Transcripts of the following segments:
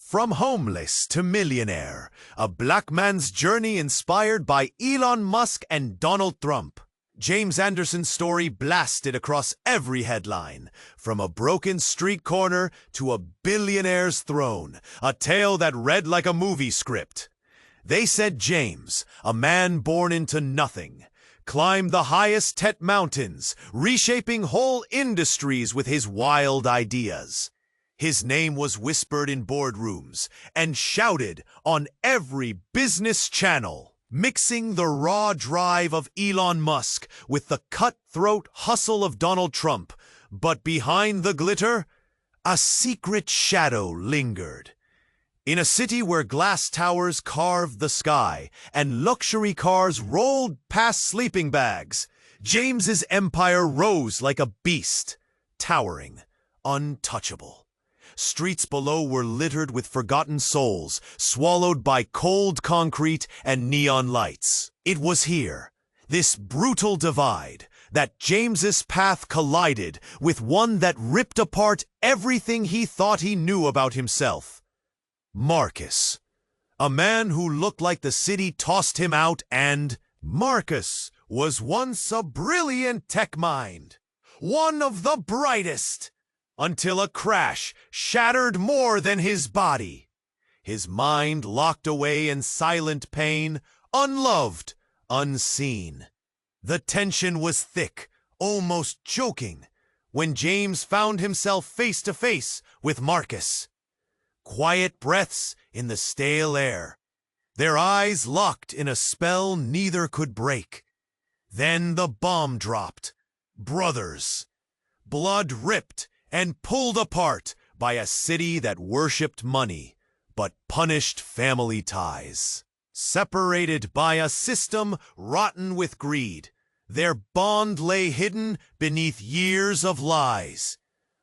From homeless to millionaire, a black man's journey inspired by Elon Musk and Donald Trump. James Anderson's story blasted across every headline, from a broken street corner to a billionaire's throne, a tale that read like a movie script. They said James, a man born into nothing, climbed the highest tech mountains, reshaping whole industries with his wild ideas. His name was whispered in boardrooms and shouted on every business channel, mixing the raw drive of Elon Musk with the cutthroat hustle of Donald Trump. But behind the glitter, a secret shadow lingered. In a city where glass towers carved the sky and luxury cars rolled past sleeping bags, James's empire rose like a beast, towering, untouchable. Streets below were littered with forgotten souls, swallowed by cold concrete and neon lights. It was here, this brutal divide, that James's path collided with one that ripped apart everything he thought he knew about himself. Marcus, a man who looked like the city tossed him out, and Marcus was once a brilliant tech mind, one of the brightest, until a crash shattered more than his body. His mind locked away in silent pain, unloved, unseen. The tension was thick, almost choking, when James found himself face to face with Marcus. Quiet breaths in the stale air, their eyes locked in a spell neither could break. Then the bomb dropped. Brothers. Blood ripped and pulled apart by a city that worshipped money, but punished family ties. Separated by a system rotten with greed, their bond lay hidden beneath years of lies.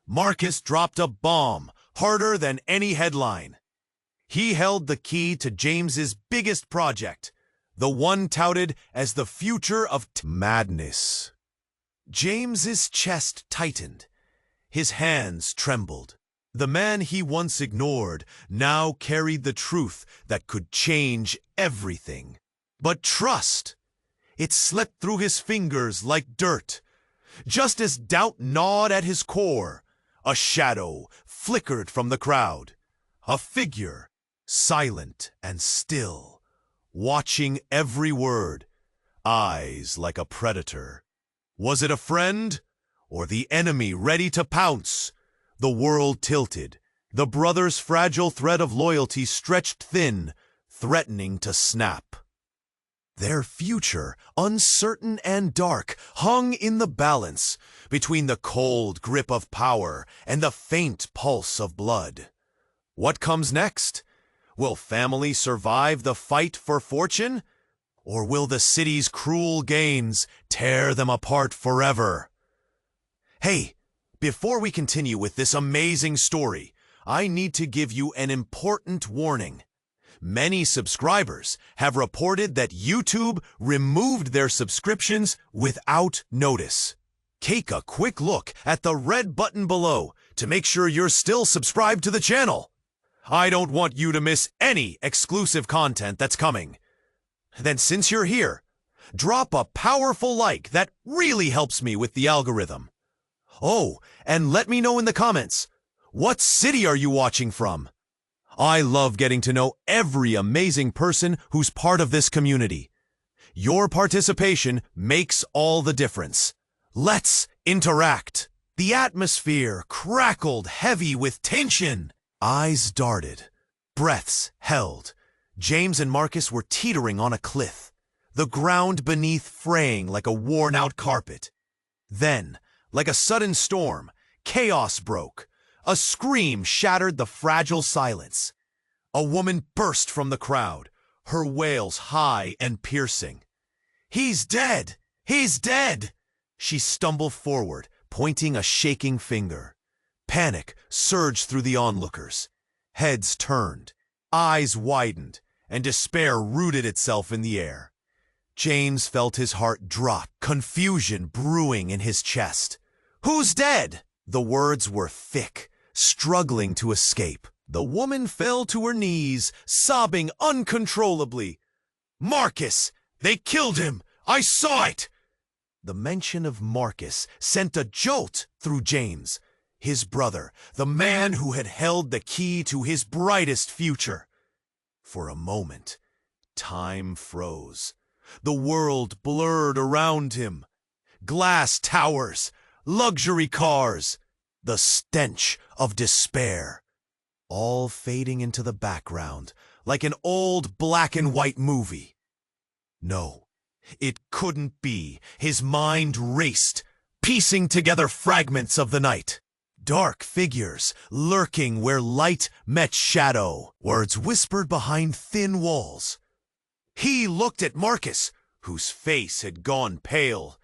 Marcus dropped a bomb harder than any headline. He held the key to James's biggest project, the one touted as the future of madness. James's chest tightened. His hands trembled. The man he once ignored now carried the truth that could change everything. But trust, it slipped through his fingers like dirt. Just as doubt gnawed at his core, a shadow flickered from the crowd. A figure, silent and still, watching every word, eyes like a predator. Was it a friend? Or the enemy ready to pounce? The world tilted. The brothers' fragile thread of loyalty stretched thin, threatening to snap. Their future, uncertain and dark, hung in the balance between the cold grip of power and the faint pulse of blood. What comes next? Will family survive the fight for fortune? Or will the city's cruel gains tear them apart forever? Hey, before we continue with this amazing story, I need to give you an important warning. Many subscribers have reported that YouTube removed their subscriptions without notice. Take a quick look at the red button below to make sure you're still subscribed to the channel. I don't want you to miss any exclusive content that's coming. Then since you're here, drop a powerful like that really helps me with the algorithm. Oh, and let me know in the comments, what city are you watching from? I love getting to know every amazing person who's part of this community. Your participation makes all the difference. Let's interact. The atmosphere crackled heavy with tension. Eyes darted, breaths held. James and Marcus were teetering on a cliff, the ground beneath fraying like a worn-out carpet. Then, like a sudden storm, chaos broke. A scream shattered the fragile silence. A woman burst from the crowd, her wails high and piercing. "He's dead! He's dead!" She stumbled forward, pointing a shaking finger. Panic surged through the onlookers. Heads turned, eyes widened, and despair rooted itself in the air. James felt his heart drop, confusion brewing in his chest. "Who's dead?" The words were thick, struggling to escape. The woman fell to her knees, sobbing uncontrollably. "Marcus! They killed him! I saw it!" The mention of Marcus sent a jolt through James, his brother, the man who had held the key to his brightest future. For a moment, time froze. The world blurred around him. Glass towers, luxury cars, the stench of despair, all fading into the background like an old black and white movie. No, it couldn't be. His mind raced, piecing together fragments of the night. Dark figures lurking where light met shadow, words whispered behind thin walls. He looked at Marcus, whose face had gone pale,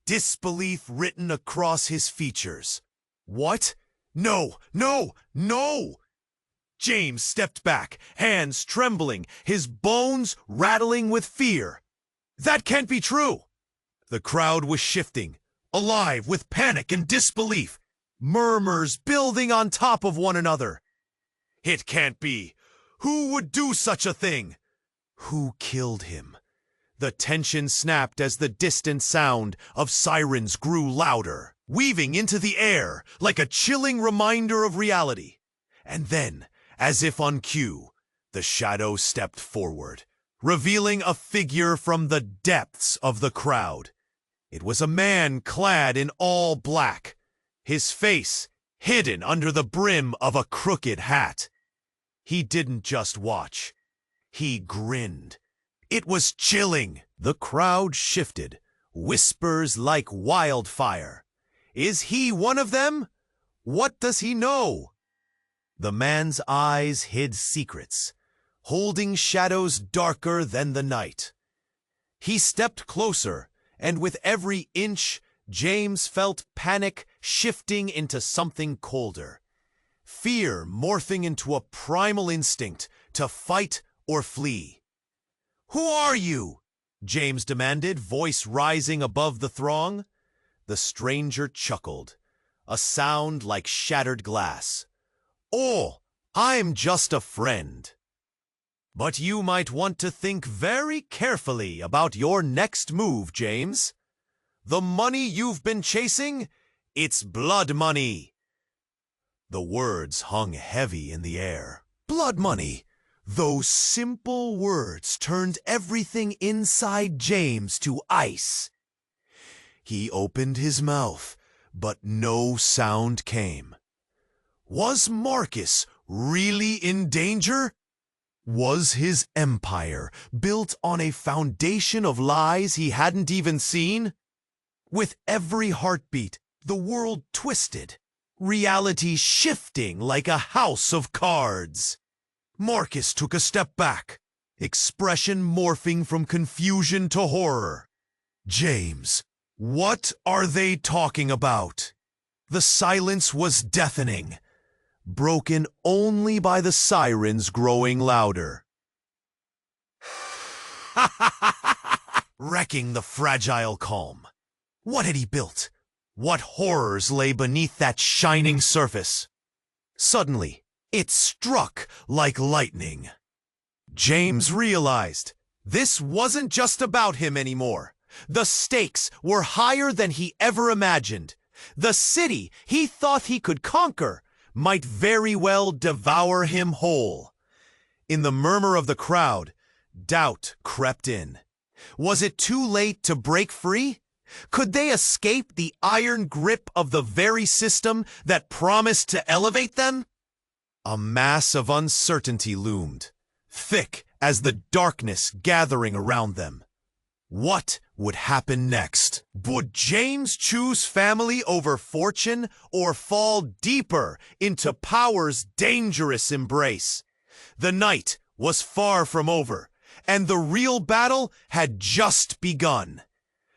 disbelief written across his features. What? No, no, no! James stepped back, hands trembling, his bones rattling with fear. That can't be true! The crowd was shifting, alive with panic and disbelief, murmurs building on top of one another. It can't be! Who would do such a thing? Who killed him? The tension snapped as the distant sound of sirens grew louder, weaving into the air like a chilling reminder of reality. And then, as if on cue, the shadow stepped forward, revealing a figure from the depths of the crowd. It was a man clad in all black, his face hidden under the brim of a crooked hat. He didn't just watch. He grinned. It was chilling. The crowd shifted, whispers like wildfire. Is he one of them? What does he know? The man's eyes hid secrets, holding shadows darker than the night. He stepped closer, and with every inch, James felt panic shifting into something colder. Fear morphing into a primal instinct to fight or flee. "Who are you?" James demanded, voice rising above the throng. The stranger chuckled, a sound like shattered glass. "Oh, I'm just a friend. But you might want to think very carefully about your next move, James. The money you've been chasing, it's blood money." The words hung heavy in the air. Blood money. Those simple words turned everything inside James to ice. He opened his mouth, but no sound came. Was Marcus really in danger? Was his empire built on a foundation of lies he hadn't even seen? With every heartbeat, the world twisted, reality shifting like a house of cards. Marcus took a step back, expression morphing from confusion to horror. "James, what are they talking about?" The silence was deafening, broken only by the sirens growing louder. Wrecking the fragile calm. What had he built? What horrors lay beneath that shining surface? Suddenly, it struck like lightning. James realized this wasn't just about him anymore. The stakes were higher than he ever imagined. The city he thought he could conquer might very well devour him whole. In the murmur of the crowd, doubt crept in. Was it too late to break free? Could they escape the iron grip of the very system that promised to elevate them? A mass of uncertainty loomed, thick as the darkness gathering around them. What would happen next? Would James choose family over fortune or fall deeper into power's dangerous embrace? The night was far from over, and the real battle had just begun.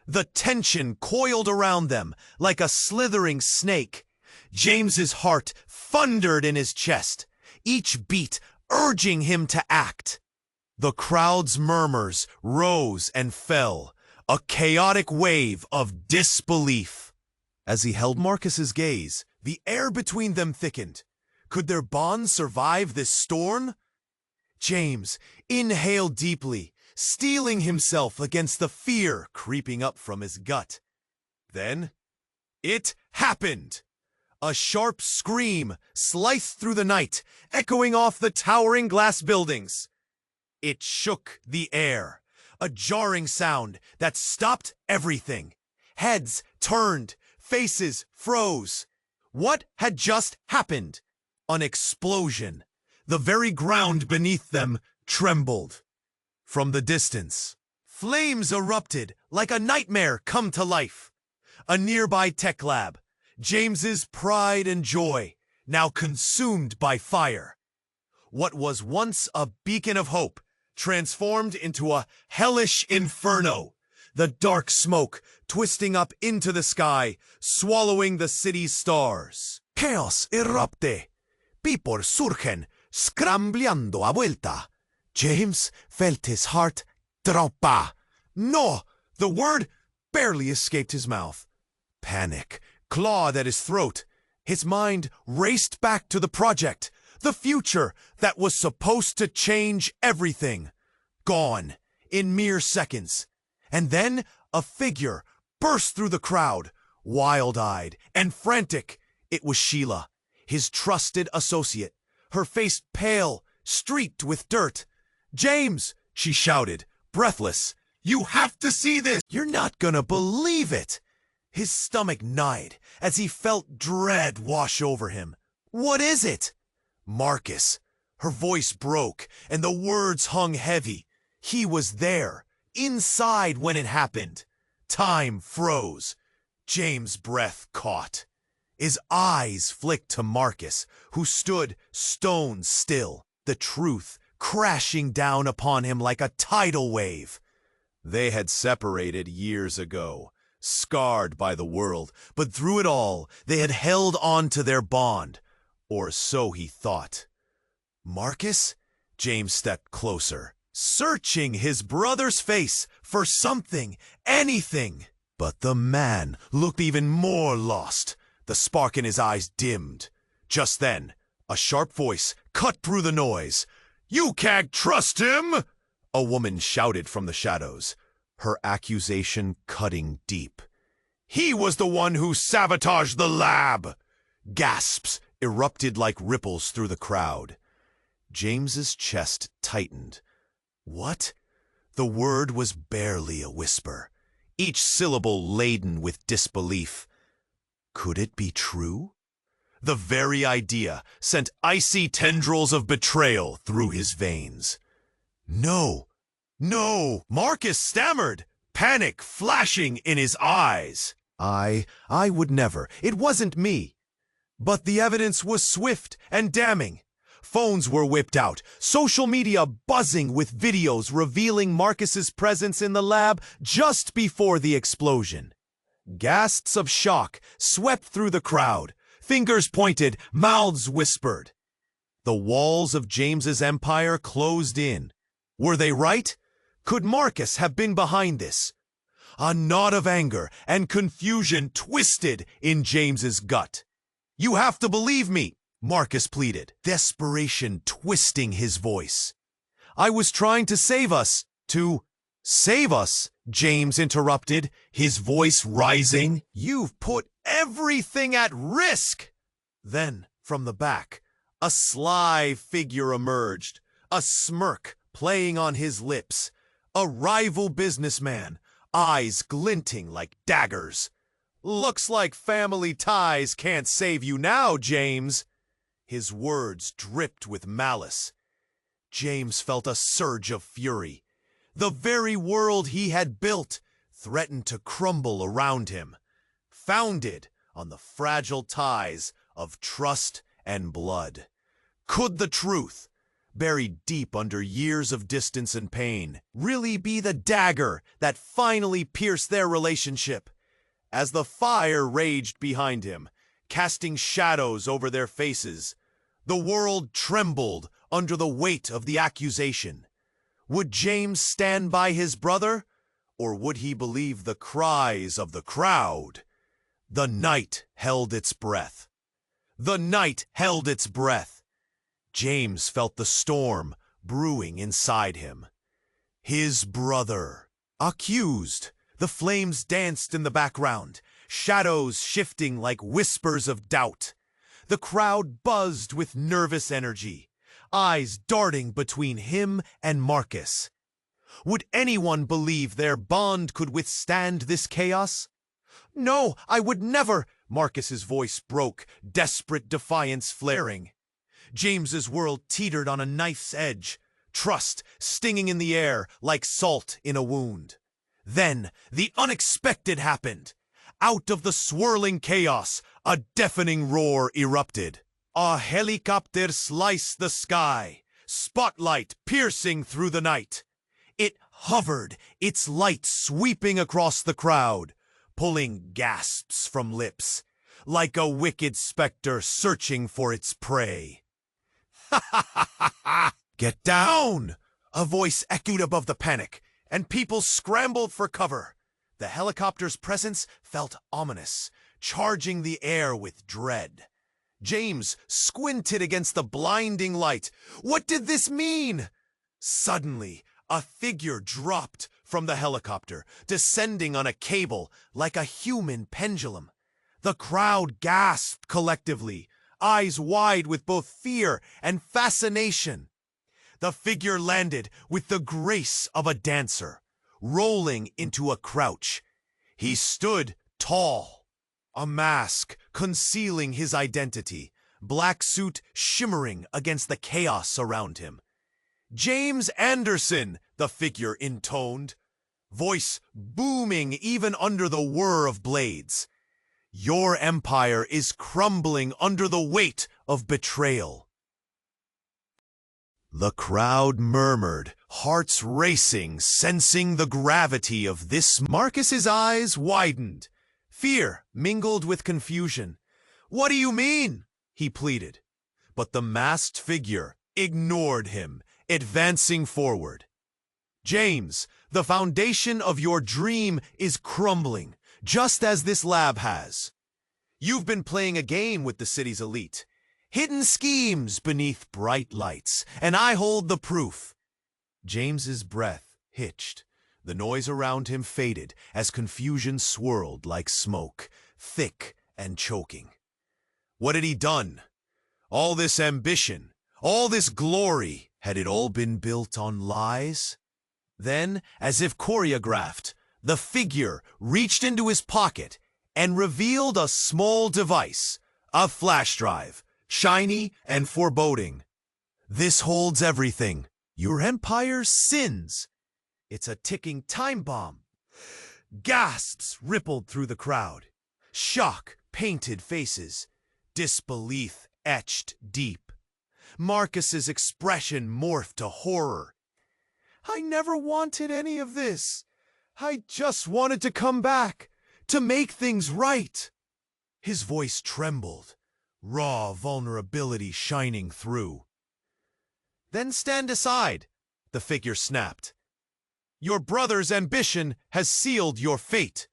The tension coiled around them like a slithering snake. James's heart thundered in his chest, each beat urging him to act. The crowd's murmurs rose and fell, a chaotic wave of disbelief. As he held Marcus's gaze, the air between them thickened. Could their bond survive this storm? James inhaled deeply, steeling himself against the fear creeping up from his gut. Then, it happened! A sharp scream sliced through the night, echoing off the towering glass buildings. It shook the air, a jarring sound that stopped everything. Heads turned, faces froze. What had just happened? An explosion. The very ground beneath them trembled. From the distance, flames erupted like a nightmare come to life. A nearby tech lab, James's pride and joy, now consumed by fire. What was once a beacon of hope transformed into a hellish inferno. The dark smoke twisting up into the sky, swallowing the city's stars. Chaos erupte. People surgen, scrambleando a vuelta. James felt his heart troppa. No! The word barely escaped his mouth. Panic clawed at his throat. His mind raced back to the project, the future that was supposed to change everything. Gone in mere seconds. And then a figure burst through the crowd, wild-eyed and frantic. It was Sheila, his trusted associate, her face pale, streaked with dirt. "James!" she shouted, breathless. "You have to see this! You're not gonna believe it!" His stomach gnawed as he felt dread wash over him. "What is it?" Marcus. Her voice broke, and the words hung heavy. He was there, inside when it happened. Time froze. James' breath caught. His eyes flicked to Marcus, who stood stone still, the truth crashing down upon him like a tidal wave. They had separated years ago, scarred by the world, but through it all, they had held on to their bond. Or so he thought. "Marcus?" James stepped closer, searching his brother's face for something, anything. But the man looked even more lost. The spark in his eyes dimmed. Just then, a sharp voice cut through the noise. "You can't trust him!" a woman shouted from the shadows, her accusation cutting deep. "He was the one who sabotaged the lab!" Gasps erupted like ripples through the crowd. James's chest tightened. What? The word was barely a whisper, each syllable laden with disbelief. Could it be true? The very idea sent icy tendrils of betrayal through his veins. "No, no," Marcus stammered, panic flashing in his eyes. I would never. It wasn't me." But the evidence was swift and damning. Phones were whipped out, social media buzzing with videos revealing Marcus's presence in the lab just before the explosion. Gasps of shock swept through the crowd. Fingers pointed, mouths whispered. The walls of James's empire closed in. Were they right? Could Marcus have been behind this? A knot of anger and confusion twisted in James's gut. "You have to believe me," Marcus pleaded, desperation twisting his voice. "I was trying to save us. To save us," James interrupted, his voice rising. "You've put everything at risk." Then, from the back, a sly figure emerged, a smirk playing on his lips. A rival businessman, eyes glinting like daggers. "Looks like family ties can't save you now, James." His words dripped with malice. James felt a surge of fury. The very world he had built threatened to crumble around him, founded on the fragile ties of trust and blood. Could the truth, buried deep under years of distance and pain, really be the dagger that finally pierced their relationship? As the fire raged behind him, casting shadows over their faces, the world trembled under the weight of the accusation. Would James stand by his brother, or would he believe the cries of the crowd? The night held its breath. The night held its breath. James felt the storm brewing inside him. His brother. Accused. The flames danced in the background, shadows shifting like whispers of doubt. The crowd buzzed with nervous energy, eyes darting between him and Marcus. Would anyone believe their bond could withstand this chaos? No, I would never, Marcus's voice broke, desperate defiance flaring. James's world teetered on a knife's edge, trust stinging in the air like salt in a wound. Then, the unexpected happened. Out of the swirling chaos, a deafening roar erupted. A helicopter sliced the sky, spotlight piercing through the night. It hovered, its light sweeping across the crowd, pulling gasps from lips, like a wicked specter searching for its prey. "Ha ha ha ha ha! Get down!" A voice echoed above the panic, and people scrambled for cover. The helicopter's presence felt ominous, charging the air with dread. James squinted against the blinding light. What did this mean? Suddenly, a figure dropped from the helicopter, descending on a cable like a human pendulum. The crowd gasped collectively, eyes wide with both fear and fascination. The figure landed with the grace of a dancer, rolling into a crouch. He stood tall, a mask concealing his identity, black suit shimmering against the chaos around him. "James Anderson," the figure intoned, voice booming even under the whir of blades. "Your empire is crumbling under the weight of betrayal." The crowd murmured, hearts racing, sensing the gravity of this. Marcus's eyes widened. Fear mingled with confusion. "What do you mean?" he pleaded. But the masked figure ignored him, advancing forward. "James, the foundation of your dream is crumbling, just as this lab has. You've been playing a game with the city's elite. Hidden schemes beneath bright lights, and I hold the proof." James's breath hitched. The noise around him faded as confusion swirled like smoke, thick and choking. What had he done? All this ambition, all this glory, had it all been built on lies? Then, as if choreographed, the figure reached into his pocket and revealed a small device, a flash drive, shiny and foreboding. "This holds everything. Your empire's sins. It's a ticking time bomb." Gasps rippled through the crowd. Shock painted faces. Disbelief etched deep. Marcus's expression morphed to horror. "I never wanted any of this. I just wanted to come back, to make things right." His voice trembled, raw vulnerability shining through. "Then stand aside," the figure snapped. "Your brother's ambition has sealed your fate."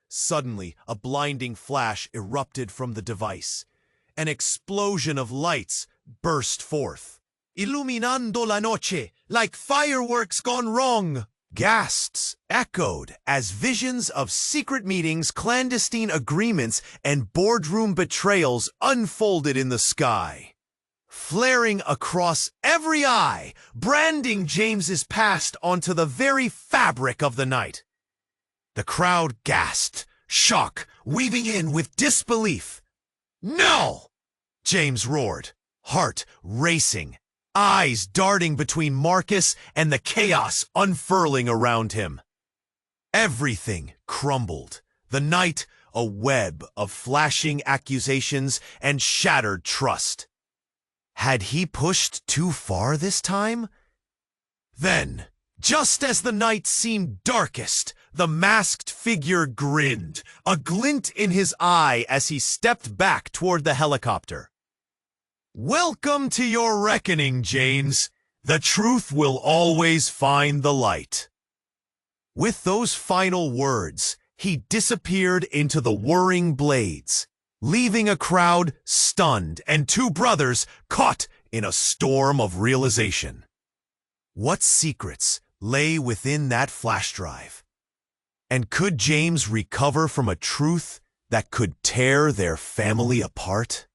Suddenly, a blinding flash erupted from the device. An explosion of lights burst forth. "Iluminando la noche, like fireworks gone wrong!" Gasps echoed as visions of secret meetings, clandestine agreements, and boardroom betrayals unfolded in the sky, flaring across every eye, branding James's past onto the very fabric of the night. The crowd gasped, shock weaving in with disbelief. "No!" James roared, heart racing, eyes darting between Marcus and the chaos unfurling around him. Everything crumbled. The night, a web of flashing accusations and shattered trust. Had he pushed too far this time? Then, just as the night seemed darkest, the masked figure grinned, a glint in his eye as he stepped back toward the helicopter. "Welcome to your reckoning, James. The truth will always find the light." With those final words, he disappeared into the whirring blades. leaving a crowd stunned and two brothers caught in a storm of realization. What secrets lay within that flash drive? And could James recover from a truth that could tear their family apart?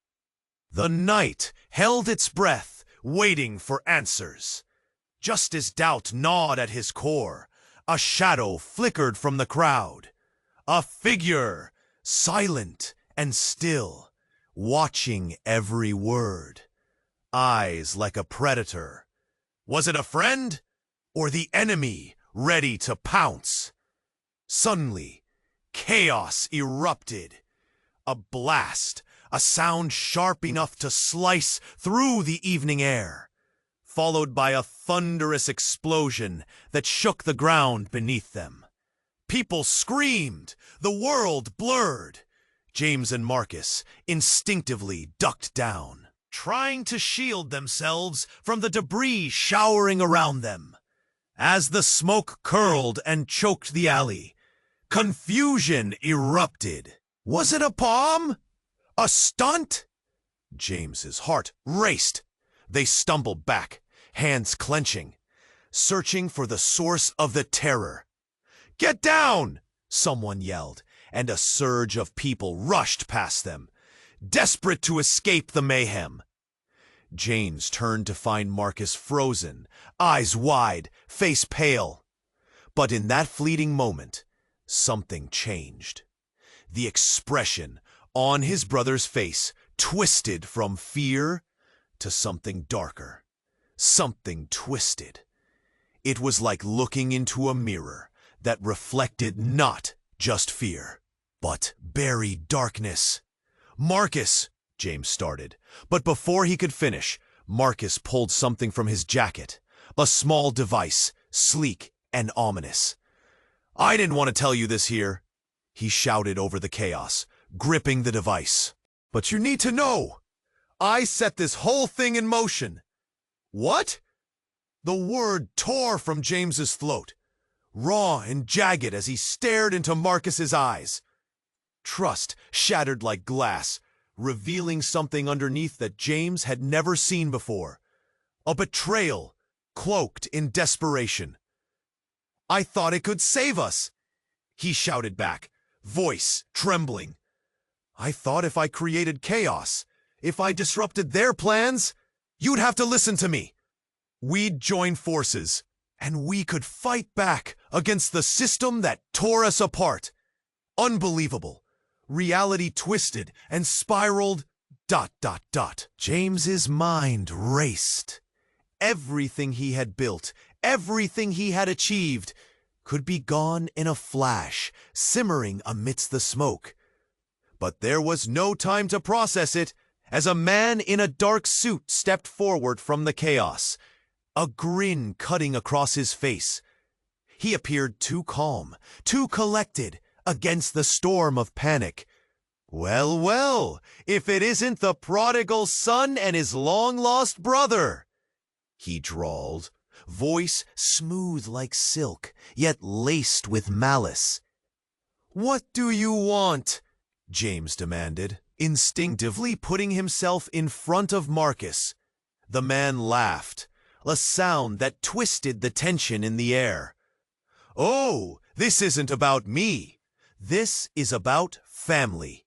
The night held its breath, waiting for answers. Just as doubt gnawed at his core, a shadow flickered from the crowd. A figure, silent and still, watching every word. Eyes like a predator. Was it a friend or the enemy ready to pounce? Suddenly, chaos erupted. A blast, a sound sharp enough to slice through the evening air, followed by a thunderous explosion that shook the ground beneath them. People screamed, the world blurred. James and Marcus instinctively ducked down, trying to shield themselves from the debris showering around them. As the smoke curled and choked the alley, confusion erupted. Was it a bomb? A stunt? James's heart raced. They stumbled back, hands clenching, searching for the source of the terror. "Get down!" someone yelled, and a surge of people rushed past them, desperate to escape the mayhem. James turned to find Marcus frozen, eyes wide, face pale. But in that fleeting moment, something changed. The expression on his brother's face twisted from fear to something darker, something twisted. It was like looking into a mirror that reflected not just fear, but buried darkness. "Marcus," James started, but before he could finish, Marcus pulled something from his jacket, a small device, sleek and ominous. "I didn't want to tell you this here," he shouted over the chaos, gripping the device. "But you need to know. I set this whole thing in motion." "What?" The word tore from James's throat, raw and jagged as he stared into Marcus's eyes. Trust shattered like glass, revealing something underneath that James had never seen before. A betrayal, cloaked in desperation. "I thought it could save us," he shouted back, voice trembling. "I thought if I created chaos, if I disrupted their plans, you'd have to listen to me. We'd join forces, and we could fight back against the system that tore us apart." Unbelievable. Reality twisted and spiraled ... James's mind raced. Everything he had built, everything he had achieved, could be gone in a flash, simmering amidst the smoke. But there was no time to process it, as a man in a dark suit stepped forward from the chaos, a grin cutting across his face. He appeared too calm, too collected, against the storm of panic. "Well, well, if it isn't the prodigal son and his long-lost brother," he drawled, voice smooth like silk, yet laced with malice. "What do you want?" James demanded, instinctively putting himself in front of Marcus. The man laughed, a sound that twisted the tension in the air. "Oh, this isn't about me. This is about family.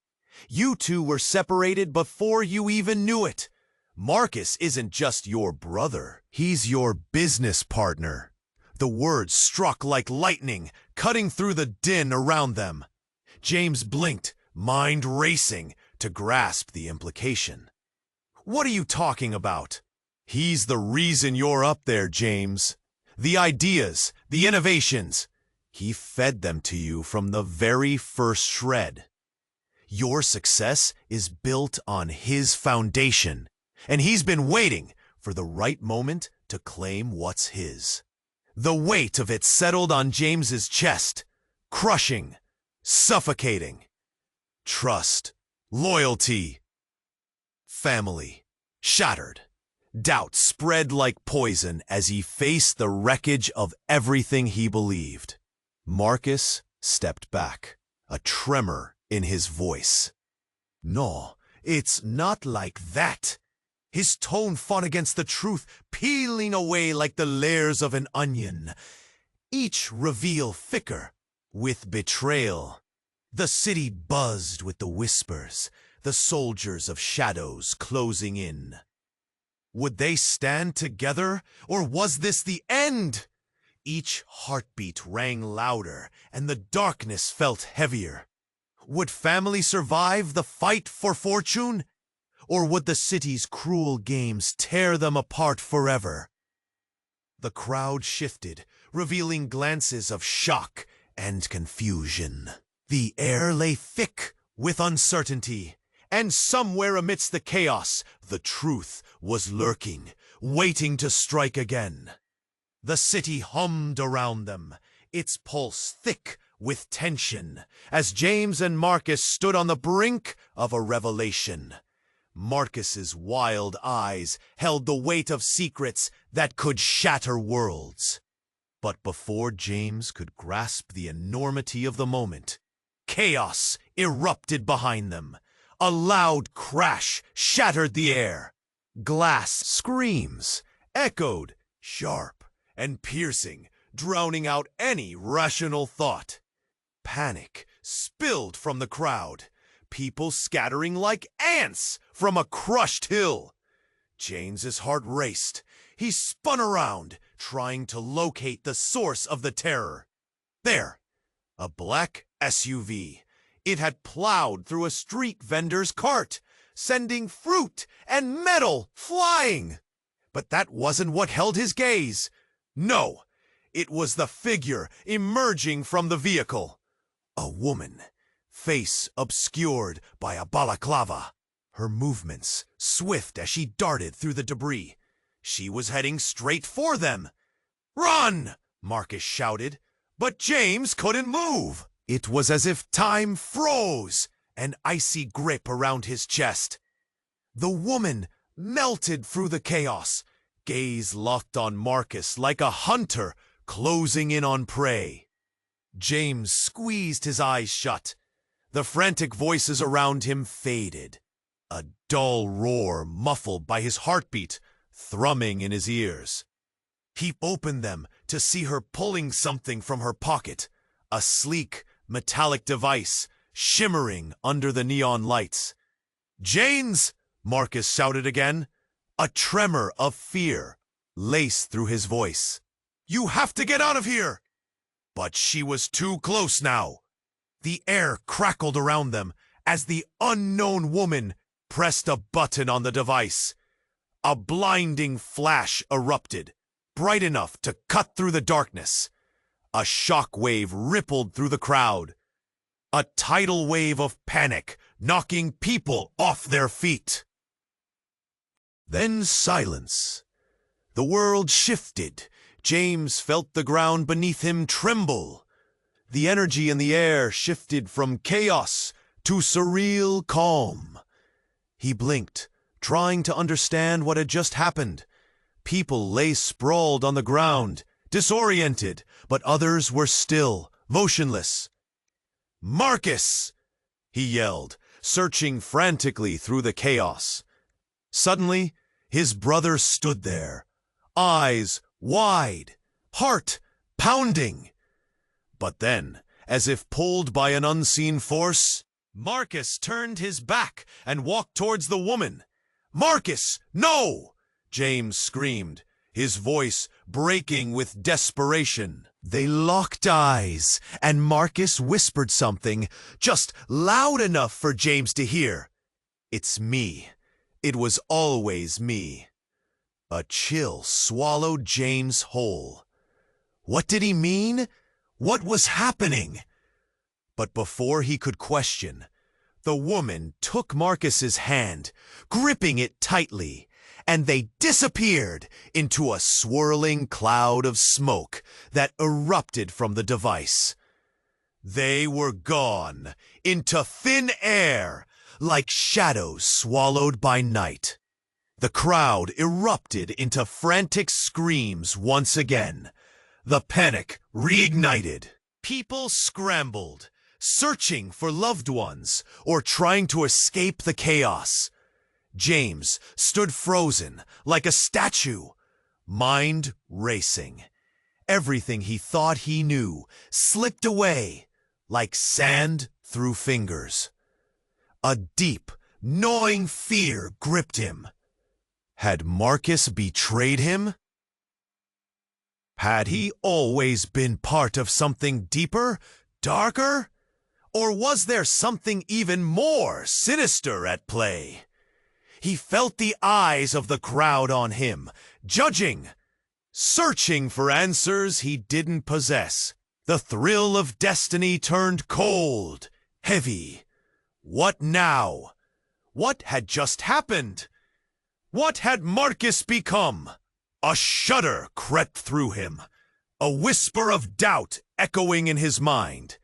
You two were separated before you even knew it. Marcus isn't just your brother. He's your business partner." The words struck like lightning, cutting through the din around them. James blinked, mind racing, to grasp the implication. "What are you talking about?" "He's the reason you're up there, James. The ideas, the innovations. He fed them to you from the very first shred. Your success is built on his foundation, and he's been waiting for the right moment to claim what's his." The weight of it settled on James's chest, crushing, suffocating. Trust, loyalty, family, shattered. Doubt spread like poison as he faced the wreckage of everything he believed. Marcus stepped back, a tremor in his voice. No, it's not like that. His tone fought against the truth, peeling away like the layers of an onion, each reveal thicker with betrayal. The city buzzed with the whispers, the soldiers of shadows closing in. Would they stand together, or was this the end? Each heartbeat rang louder, and the darkness felt heavier. Would family survive the fight for fortune? Or would the city's cruel games tear them apart forever? The crowd shifted, revealing glances of shock and confusion. The air lay thick with uncertainty, and somewhere amidst the chaos, the truth was lurking, waiting to strike again. The city hummed around them, its pulse thick with tension, as James and Marcus stood on the brink of a revelation. Marcus's wild eyes held the weight of secrets that could shatter worlds. But before James could grasp the enormity of the moment, chaos erupted behind them. A loud crash shattered the air. Glass screams echoed, sharp and piercing, drowning out any rational thought. Panic spilled from the crowd, people scattering like ants from a crushed hill. James's heart raced. He spun around, trying to locate the source of the terror. There, a black SUV. It had plowed through a street vendor's cart, sending fruit and metal flying. But that wasn't what held his gaze. No, it was the figure emerging from the vehicle. A woman, face obscured by a balaclava. Her movements swift as she darted through the debris. She was heading straight for them. "Run!" Marcus shouted, but James couldn't move. It was as if time froze, an icy grip around his chest. The woman melted through the chaos, gaze locked on Marcus like a hunter closing in on prey. James squeezed his eyes shut. The frantic voices around him faded. A dull roar muffled by his heartbeat thrumming in his ears. He opened them to see her pulling something from her pocket, a sleek, metallic device shimmering under the neon lights. "James!" Marcus shouted again. A tremor of fear laced through his voice. "You have to get out of here!" But she was too close now. The air crackled around them as the unknown woman pressed a button on the device. A blinding flash erupted, bright enough to cut through the darkness. A shock wave rippled through the crowd. A tidal wave of panic, knocking people off their feet. Then silence. The world shifted. James felt the ground beneath him tremble. The energy in the air shifted from chaos to surreal calm. He blinked, trying to understand what had just happened. People lay sprawled on the ground, disoriented, but others were still, motionless. "Marcus!" he yelled, searching frantically through the chaos. Suddenly, his brother stood there, eyes wide, heart pounding. But then, as if pulled by an unseen force, Marcus turned his back and walked towards the woman. "Marcus, no!" James screamed, his voice breaking with desperation. They locked eyes, and Marcus whispered something, just loud enough for James to hear. "It's me. It was always me." A chill swallowed James whole. What did he mean? What was happening? But before he could question, the woman took Marcus's hand, gripping it tightly, and they disappeared into a swirling cloud of smoke that erupted from the device. They were gone into thin air, like shadows swallowed by night. The crowd erupted into frantic screams once again. The panic reignited. People scrambled, searching for loved ones, or trying to escape the chaos. James stood frozen like a statue, mind racing. Everything he thought he knew slipped away like sand through fingers. A deep, gnawing fear gripped him. Had Marcus betrayed him? Had he always been part of something deeper, darker? Or was there something even more sinister at play? He felt the eyes of the crowd on him, judging, searching for answers he didn't possess. The thrill of destiny turned cold, heavy. What now? What had just happened? What had Marcus become? A shudder crept through him, a whisper of doubt echoing in his mind.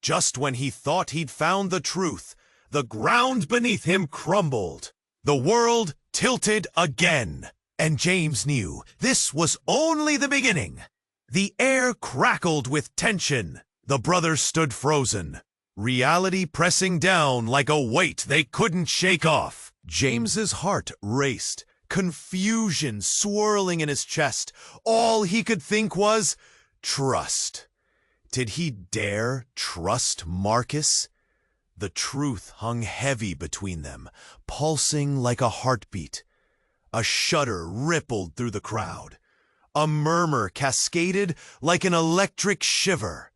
Just when he thought he'd found the truth, the ground beneath him crumbled. The world tilted again, and James knew this was only the beginning. The air crackled with tension. The brothers stood frozen, reality pressing down like a weight they couldn't shake off. James's heart raced, confusion swirling in his chest. All he could think was, trust. Did he dare trust Marcus? The truth hung heavy between them, pulsing like a heartbeat. A shudder rippled through the crowd. A murmur cascaded like an electric shiver.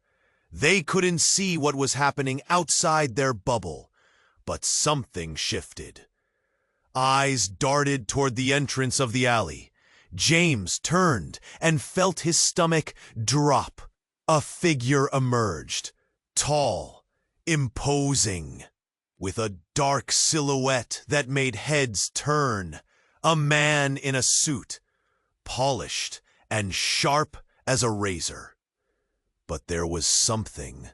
They couldn't see what was happening outside their bubble, but something shifted. Eyes darted toward the entrance of the alley. James turned and felt his stomach drop. A figure emerged, tall, imposing, with a dark silhouette that made heads turn. A man in a suit, polished and sharp as a razor. But there was something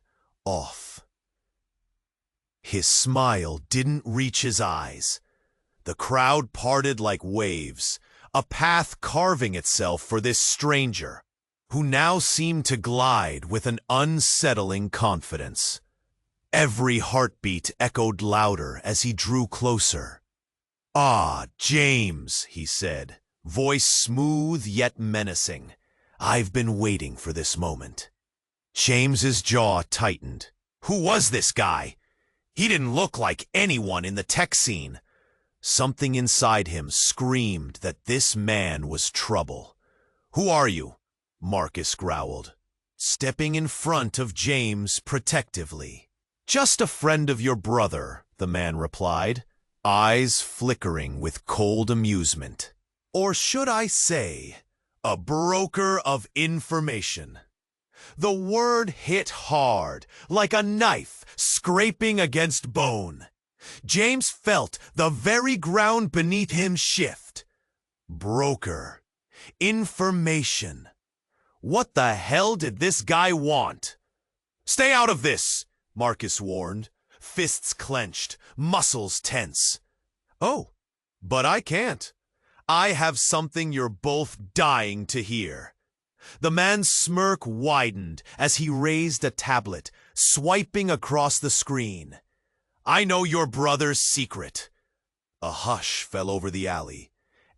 off. His smile didn't reach his eyes. The crowd parted like waves, a path carving itself for this stranger, who now seemed to glide with an unsettling confidence. Every heartbeat echoed louder as he drew closer. "Ah, James," he said, voice smooth yet menacing. "I've been waiting for this moment." James's jaw tightened. Who was this guy? He didn't look like anyone in the tech scene. Something inside him screamed that this man was trouble. "Who are you?" Marcus growled, stepping in front of James protectively. "Just a friend of your brother," the man replied, eyes flickering with cold amusement. "Or should I say, a broker of information." The word hit hard, like a knife scraping against bone. James felt the very ground beneath him shift. Broker. Information. What the hell did this guy want? "Stay out of this," Marcus warned, fists clenched, muscles tense. "Oh, but I can't. I have something you're both dying to hear." The man's smirk widened as he raised a tablet, swiping across the screen. "I know your brother's secret." A hush fell over the alley,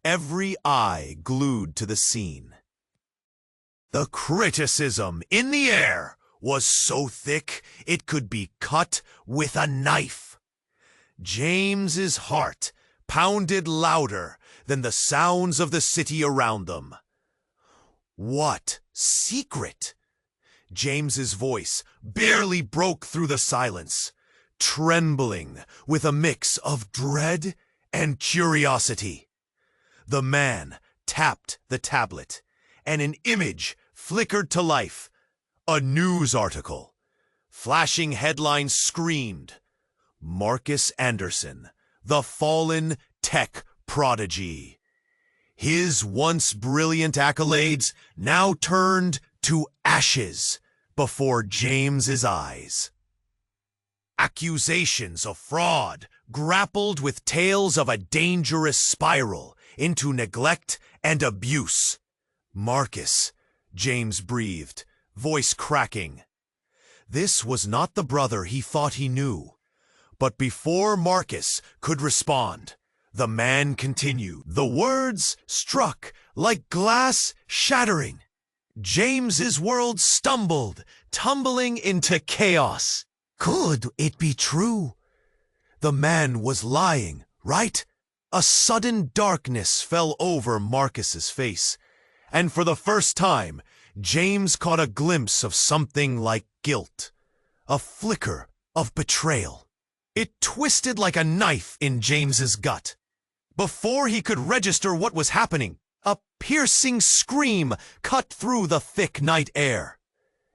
every eye glued to the scene. The criticism in the air was so thick it could be cut with a knife. James's heart pounded louder than the sounds of the city around them. What secret? James's voice barely broke through the silence, trembling with a mix of dread and curiosity. The man tapped the tablet, and an image flickered to life. A news article. Flashing headlines screamed, "Marcus Anderson, the fallen tech prodigy." His once brilliant accolades now turned to ashes before James's eyes. Accusations of fraud grappled with tales of a dangerous spiral into neglect and abuse. "Marcus," James breathed, voice cracking. This was not the brother he thought he knew. But before Marcus could respond, the man continued. The words struck like glass shattering. James's world stumbled, tumbling into chaos. Could it be true? The man was lying, right? A sudden darkness fell over Marcus's face, and for the first time, James caught a glimpse of something like guilt, a flicker of betrayal. It twisted like a knife in James's gut. Before he could register what was happening, a piercing scream cut through the thick night air.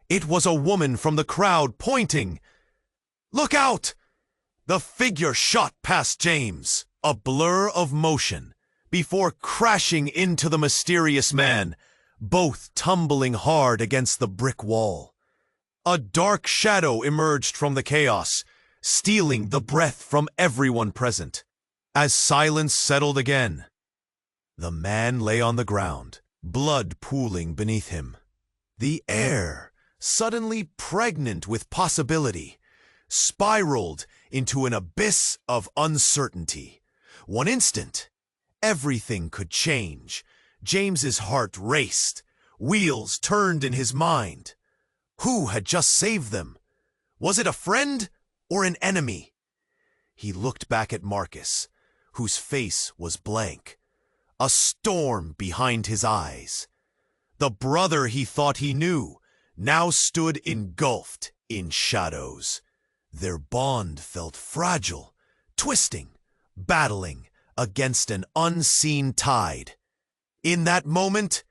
It was a woman from the crowd pointing. "Look out!" The figure shot past James, a blur of motion, before crashing into the mysterious man, both tumbling hard against the brick wall. A dark shadow emerged from the chaos, stealing the breath from everyone present. As silence settled again, the man lay on the ground, blood pooling beneath him. The air, suddenly pregnant with possibility, spiraled into an abyss of uncertainty. One instant, everything could change. James's heart raced. Wheels turned in his mind. Who had just saved them? Was it a friend or an enemy? He looked back at Marcus, whose face was blank, a storm behind his eyes. The brother he thought he knew now stood engulfed in shadows. Their bond felt fragile, twisting, battling against an unseen tide. In that moment,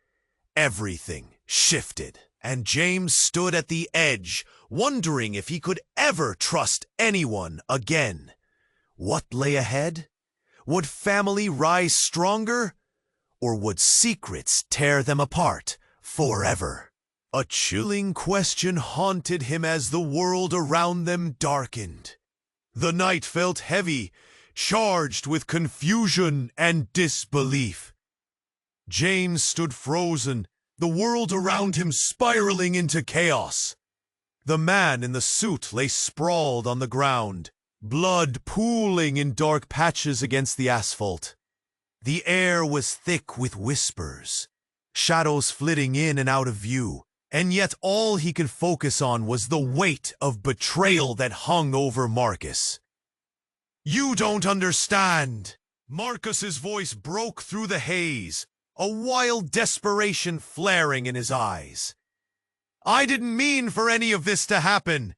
everything shifted, and James stood at the edge, wondering if he could ever trust anyone again. What lay ahead? Would family rise stronger, or would secrets tear them apart forever? A chilling question haunted him as the world around them darkened. The night felt heavy, charged with confusion and disbelief. James stood frozen, the world around him spiraling into chaos. The man in the suit lay sprawled on the ground, blood pooling in dark patches against the asphalt. The air was thick with whispers, shadows flitting in and out of view, and yet all he could focus on was the weight of betrayal that hung over Marcus. "You don't understand!" Marcus's voice broke through the haze, a wild desperation flaring in his eyes. "I didn't mean for any of this to happen."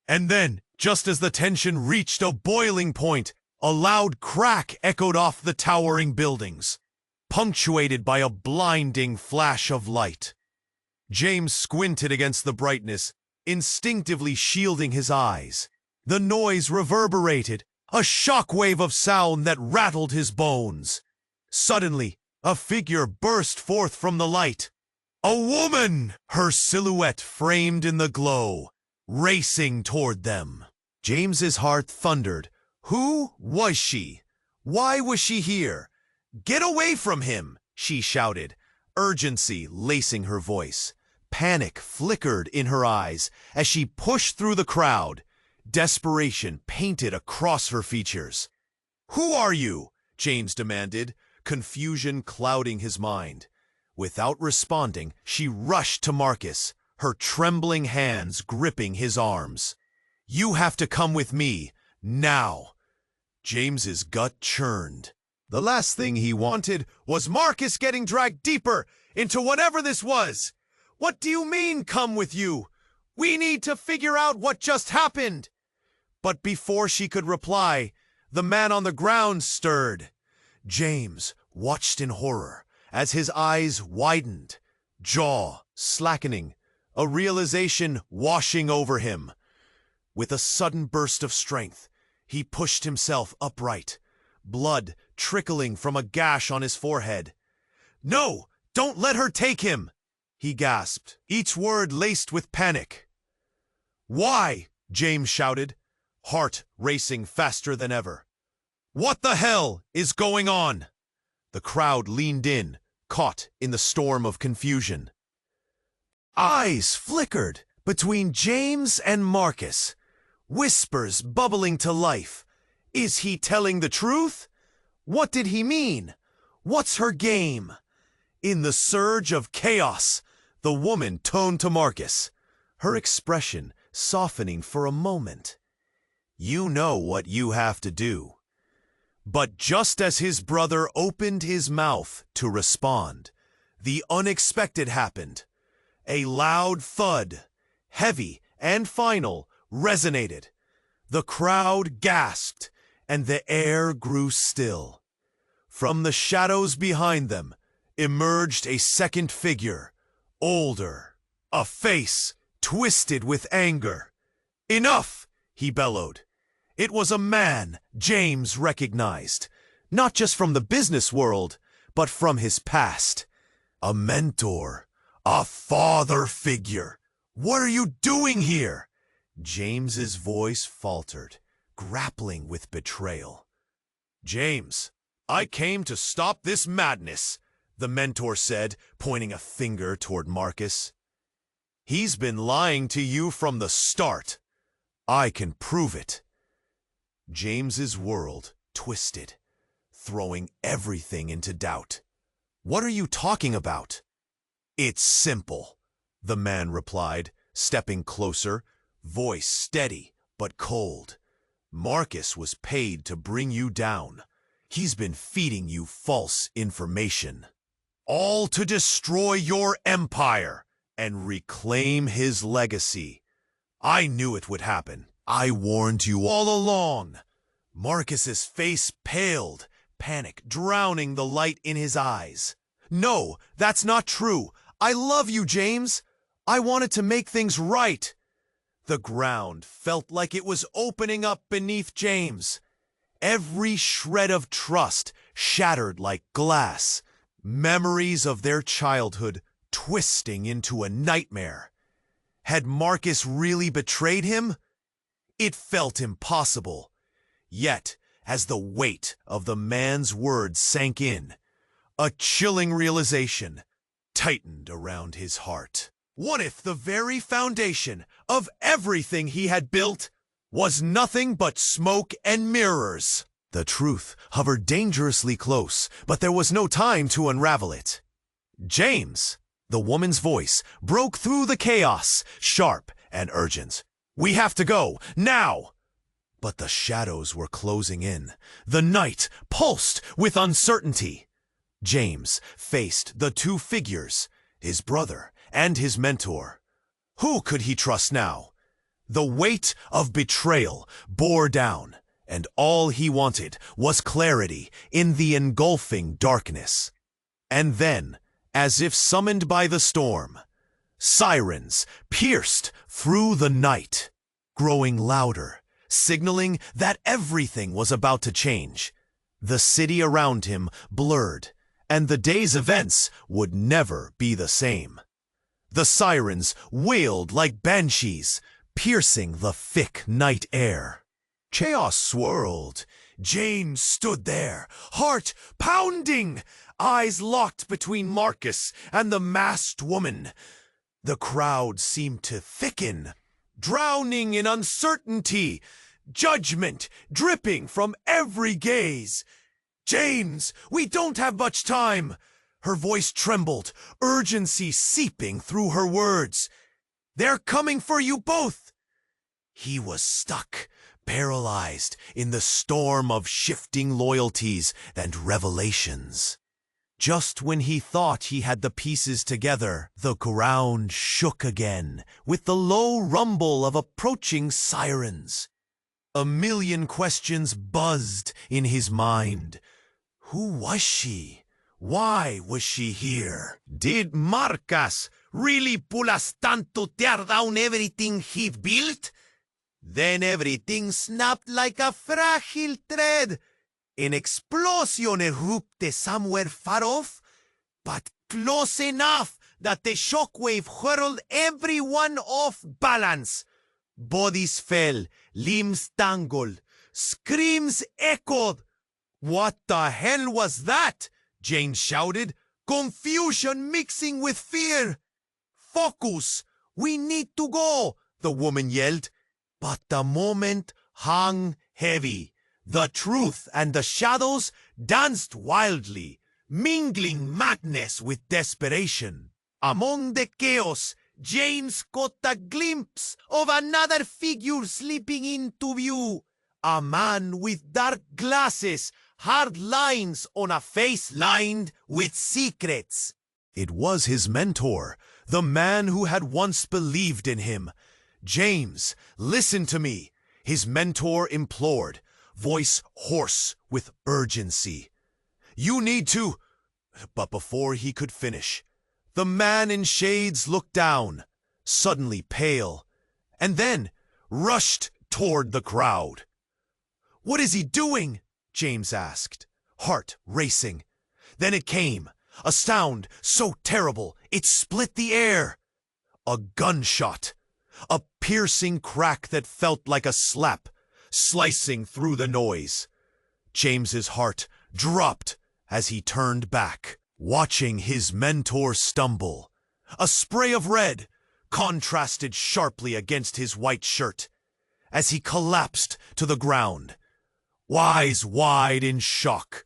And then, just as the tension reached a boiling point, a loud crack echoed off the towering buildings, punctuated by a blinding flash of light. James squinted against the brightness, instinctively shielding his eyes. The noise reverberated, a shockwave of sound that rattled his bones. Suddenly, a figure burst forth from the light. A woman, her silhouette framed in the glow, racing toward them. James's heart thundered. Who was she? Why was she here? "Get away from him!" she shouted, urgency lacing her voice. Panic flickered in her eyes as she pushed through the crowd, desperation painted across her features. "Who are you?" James demanded, confusion clouding his mind. Without responding, she rushed to Marcus, her trembling hands gripping his arms. "You have to come with me, now." James's gut churned. The last thing he wanted was Marcus getting dragged deeper into whatever this was. "What do you mean, come with you? We need to figure out what just happened." But before she could reply, the man on the ground stirred. James watched in horror as his eyes widened, jaw slackening, a realization washing over him. With a sudden burst of strength, he pushed himself upright, blood trickling from a gash on his forehead. "No, don't let her take him!" he gasped, each word laced with panic. "Why?" James shouted, heart racing faster than ever. "What the hell is going on?" The crowd leaned in, caught in the storm of confusion. Eyes flickered, Between James and Marcus, whispers bubbling to life. Is he telling the truth? What did he mean? What's her game? In the surge of chaos, the woman toned to Marcus, her expression softening for a moment. You know what you have to do. But just as his brother opened his mouth to respond, the unexpected happened. A loud thud, heavy and final, resonated. The crowd gasped, and the air grew still. From the shadows behind them emerged a second figure, older, a face twisted with anger. "Enough!" he bellowed. It was a man James recognized, not just from the business world, but from his past. A mentor, a father figure. "What are you doing here?" James's voice faltered, grappling with betrayal. "James, I came to stop this madness," the mentor said, pointing a finger toward Marcus. "He's been lying to you from the start. I can prove it." James's world twisted, throwing everything into doubt. "What are you talking about?" "It's simple," the man replied, stepping closer, voice steady but cold. "Marcus was paid to bring you down. He's been feeding you false information, all to destroy your empire and reclaim his legacy. I knew it would happen. I warned you all along." Marcus's face paled, panic drowning the light in his eyes. "No, that's not true. I love you, James. I wanted to make things right." The ground felt like it was opening up beneath James. Every shred of trust shattered like glass, memories of their childhood twisting into a nightmare. Had Marcus really betrayed him? It felt impossible. Yet, as the weight of the man's words sank in, a chilling realization tightened around his heart. What if the very foundation of everything he had built was nothing but smoke and mirrors? The truth hovered dangerously close, but there was no time to unravel it. "James!" The woman's voice broke through the chaos, sharp and urgent. "We have to go, now!" But the shadows were closing in. The night pulsed with uncertainty. James faced the two figures, his brother and his mentor. Who could he trust now? The weight of betrayal bore down, and all he wanted was clarity in the engulfing darkness. And then, as if summoned by the storm, sirens pierced through the night, growing louder, signaling that everything was about to change. The city around him blurred, and the day's events would never be the same. The sirens wailed like banshees, piercing the thick night air. Chaos swirled. James stood there, heart pounding, eyes locked between Marcus and the masked woman. The crowd seemed to thicken, drowning in uncertainty, judgment dripping from every gaze. "James, we don't have much time." Her voice trembled, urgency seeping through her words. "They're coming for you both." He was stuck, paralyzed in the storm of shifting loyalties and revelations. Just when he thought he had the pieces together, the ground shook again with the low rumble of approaching sirens. A million questions buzzed in his mind. Who was she? Why was she here? Did Marcus really pull a stunt to tear down everything he built? Then everything snapped like a fragile thread. An explosion erupted somewhere far off, but close enough that the shockwave hurled everyone off balance. Bodies fell, limbs tangled, screams echoed. "What the hell was that?" Jane shouted, confusion mixing with fear. "Focus! We need to go, the woman yelled. But the moment hung heavy. The truth and the shadows danced wildly, mingling madness with desperation. Among the chaos, James caught a glimpse of another figure slipping into view. A man with dark glasses, hard lines on a face lined with secrets. It was his mentor, the man who had once believed in him. James, listen to me, his mentor implored, voice hoarse with urgency. You need to... But before he could finish, the man in shades looked down, suddenly pale, and then rushed toward the crowd. What is he doing? James asked, heart racing. Then it came, a sound so terrible it split the air. A gunshot, a piercing crack that felt like a slap, slicing through the noise. James's heart dropped as he turned back, watching his mentor stumble. A spray of red contrasted sharply against his white shirt as he collapsed to the ground, eyes wide in shock.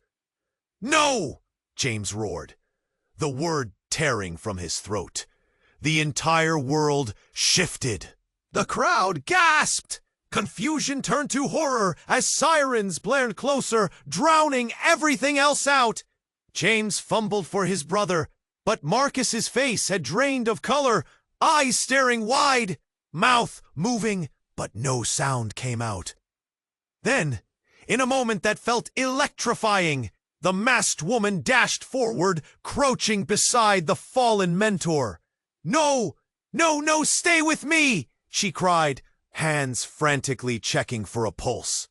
No! James roared, the word tearing from his throat. The entire world shifted. The crowd gasped. Confusion turned to horror as sirens blared closer, drowning everything else out. James fumbled for his brother, but Marcus's face had drained of color, eyes staring wide, mouth moving, but no sound came out. Then, in a moment that felt electrifying, the masked woman dashed forward, crouching beside the fallen mentor. No, no, no, stay with me, she cried, hands frantically checking for a pulse.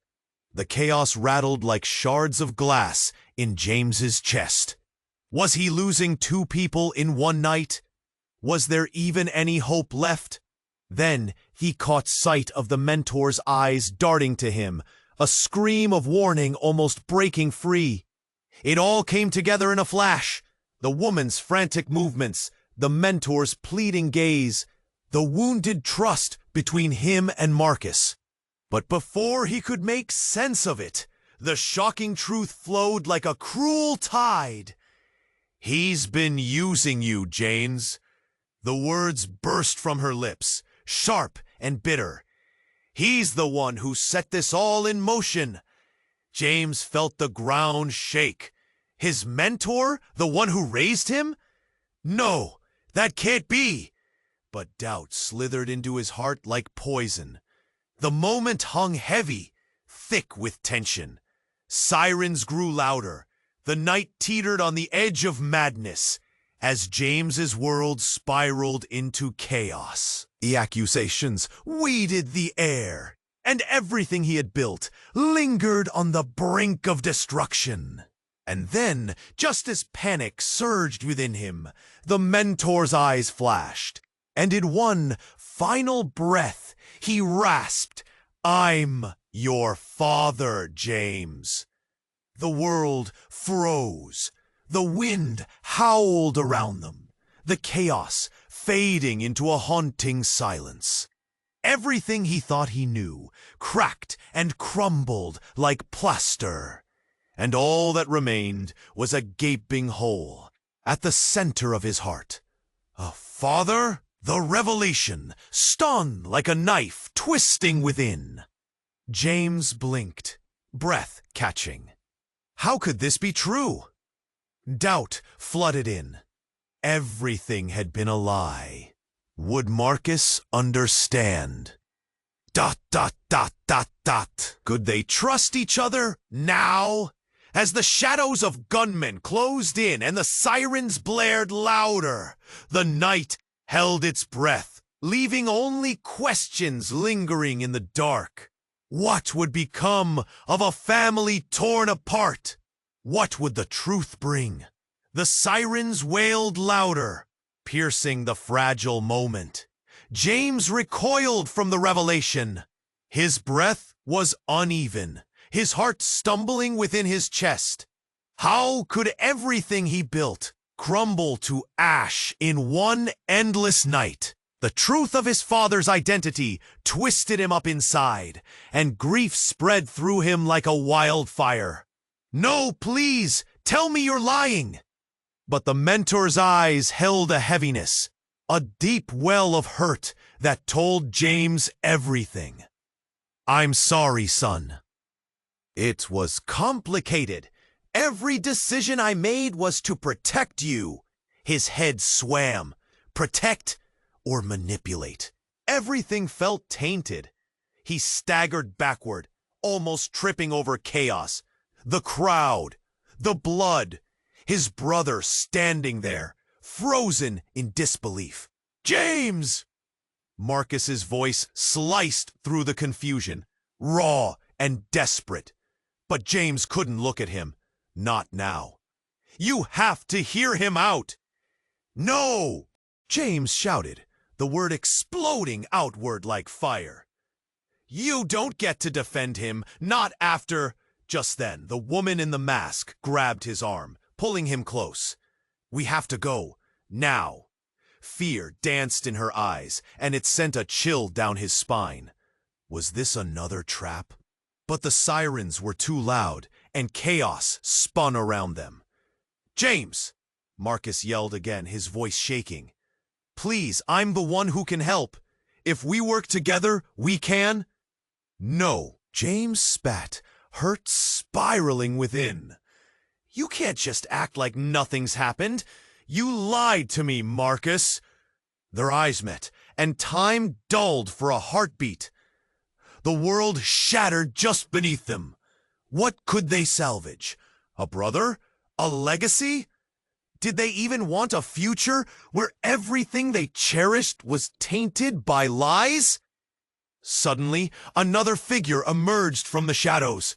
The chaos rattled like shards of glass in James's chest. Was he losing two people in one night? Was there even any hope left? Then he caught sight of the mentor's eyes darting to him, a scream of warning almost breaking free. It all came together in a flash. The woman's frantic movements, the mentor's pleading gaze, the wounded trust between him and Marcus. But before he could make sense of it, the shocking truth flowed like a cruel tide. He's been using you, James. The words burst from her lips, sharp and bitter. He's the one who set this all in motion. James felt the ground shake. His mentor, the one who raised him? No, that can't be. But doubt slithered into his heart like poison. The moment hung heavy, thick with tension. Sirens grew louder. The night teetered on the edge of madness as James's world spiraled into chaos. The accusations weeded the air, and everything he had built lingered on the brink of destruction. And then, just as panic surged within him, the mentor's eyes flashed, and in one final breath, he rasped, "I'm your father, James." The world froze. The wind howled around them, the chaos fading into a haunting silence. Everything he thought he knew cracked and crumbled like plaster, and all that remained was a gaping hole at the center of his heart. A father? The revelation stung like a knife twisting within. James blinked, breath catching. How could this be true? Doubt flooded in. Everything had been a lie. Would Marcus understand? ... Could they trust each other now? As the shadows of gunmen closed in and the sirens blared louder, the night held its breath, leaving only questions lingering in the dark. What would become of a family torn apart? What would the truth bring? The sirens wailed louder, piercing the fragile moment. James recoiled from the revelation. His breath was uneven, his heart stumbling within his chest. How could everything he built crumble to ash in one endless night? The truth of his father's identity twisted him up inside, and grief spread through him like a wildfire. "No, please, tell me you're lying." But the mentor's eyes held a heaviness, a deep well of hurt that told James everything. "I'm sorry, son. It was complicated. Every decision I made was to protect you." His head swam. Protect or manipulate. Everything felt tainted. He staggered backward, almost tripping over chaos. The crowd, the blood, his brother standing there, frozen in disbelief. "James!" Marcus's voice sliced through the confusion, raw and desperate. But James couldn't look at him. Not now. "You have to hear him out." "No!" James shouted, the word exploding outward like fire. "You don't get to defend him, not after—" Just then, the woman in the mask grabbed his arm, pulling him close. "We have to go. Now." Fear danced in her eyes, and it sent a chill down his spine. Was this another trap? But the sirens were too loud, and chaos spun around them. "James!" Marcus yelled again, his voice shaking. "Please, I'm the one who can help. If we work together, we can." "No." James spat, hurt spiraling within. "You can't just act like nothing's happened. You lied to me, Marcus." Their eyes met, and time dulled for a heartbeat. The world shattered just beneath them. What could they salvage? A brother? A legacy? Did they even want a future where everything they cherished was tainted by lies? Suddenly, another figure emerged from the shadows.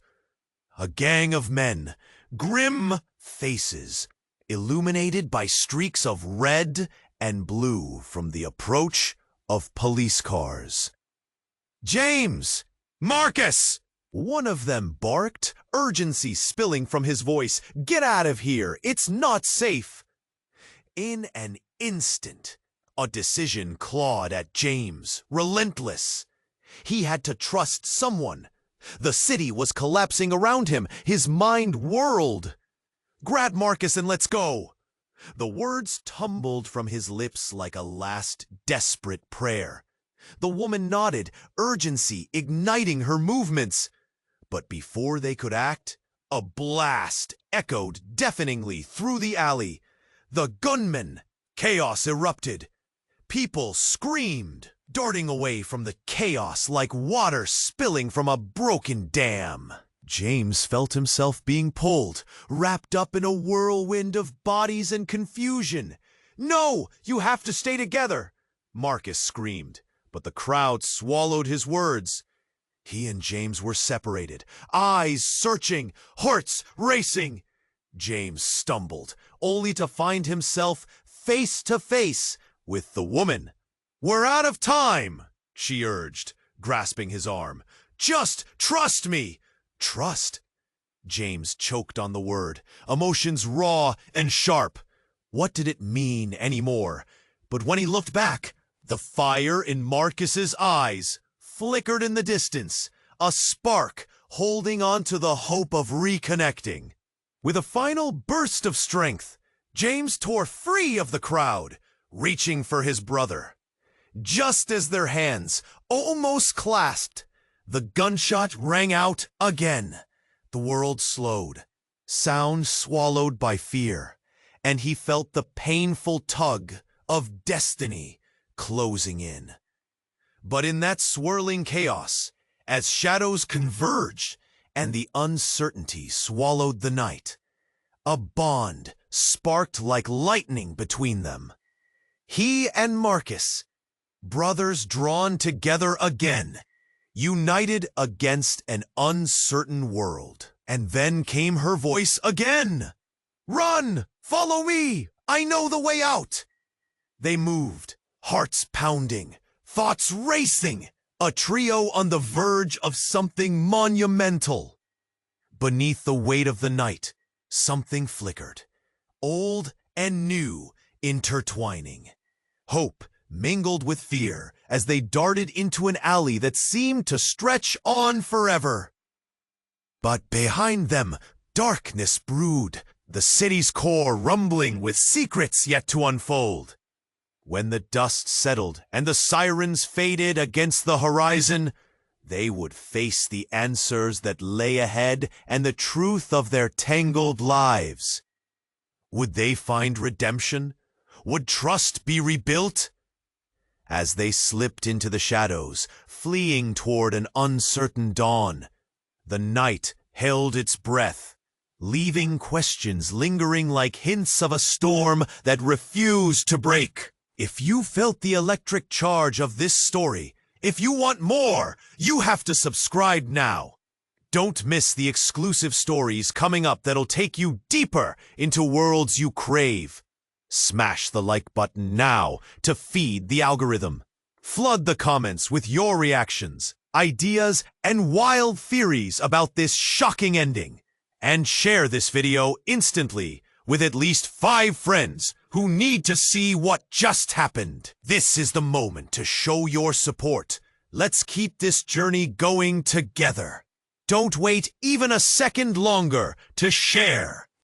A gang of men, grim faces, illuminated by streaks of red and blue from the approach of police cars. "James! Marcus!" One of them barked, urgency spilling from his voice. "Get out of here! It's not safe!" In an instant, a decision clawed at James, relentless. He had to trust someone. The city was collapsing around him. His mind whirled. "Grab Marcus and let's go!" The words tumbled from his lips like a last desperate prayer. The woman nodded, urgency igniting her movements. But before they could act, a blast echoed deafeningly through the alley. The gunmen! Chaos erupted. People screamed, darting away from the chaos like water spilling from a broken dam. James felt himself being pulled, wrapped up in a whirlwind of bodies and confusion. "No! You have to stay together!" Marcus screamed, but the crowd swallowed his words. He and James were separated, eyes searching, hearts racing. James stumbled, only to find himself face to face with the woman. "We're out of time," she urged, grasping his arm. "Just trust me." Trust? James choked on the word, emotions raw and sharp. What did it mean anymore? But when he looked back, the fire in Marcus's eyes flickered in the distance, a spark holding on to the hope of reconnecting. With a final burst of strength, James tore free of the crowd, reaching for his brother. Just as their hands almost clasped, the gunshot rang out again. The world slowed, sound swallowed by fear, and he felt the painful tug of destiny closing in. But in that swirling chaos, as shadows converged and the uncertainty swallowed the night, a bond sparked like lightning between them. He and Marcus, brothers drawn together again, united against an uncertain world. And then came her voice again. "Run! Follow me! I know the way out!" They moved, hearts pounding, thoughts racing, a trio on the verge of something monumental. Beneath the weight of the night, something flickered, old and new intertwining. Hope mingled with fear as they darted into an alley that seemed to stretch on forever. But behind them, darkness brewed, the city's core rumbling with secrets yet to unfold. When the dust settled and the sirens faded against the horizon, they would face the answers that lay ahead and the truth of their tangled lives. Would they find redemption? Would trust be rebuilt? As they slipped into the shadows, fleeing toward an uncertain dawn, the night held its breath, leaving questions lingering like hints of a storm that refused to break. If you felt the electric charge of this story, if you want more, you have to subscribe now. Don't miss the exclusive stories coming up that'll take you deeper into worlds you crave. Smash the like button now to feed the algorithm. Flood the comments with your reactions, ideas, and wild theories about this shocking ending. And share this video instantly with at least 5 friends who need to see what just happened. This is the moment to show your support. Let's keep this journey going together. Don't wait even a second longer to share.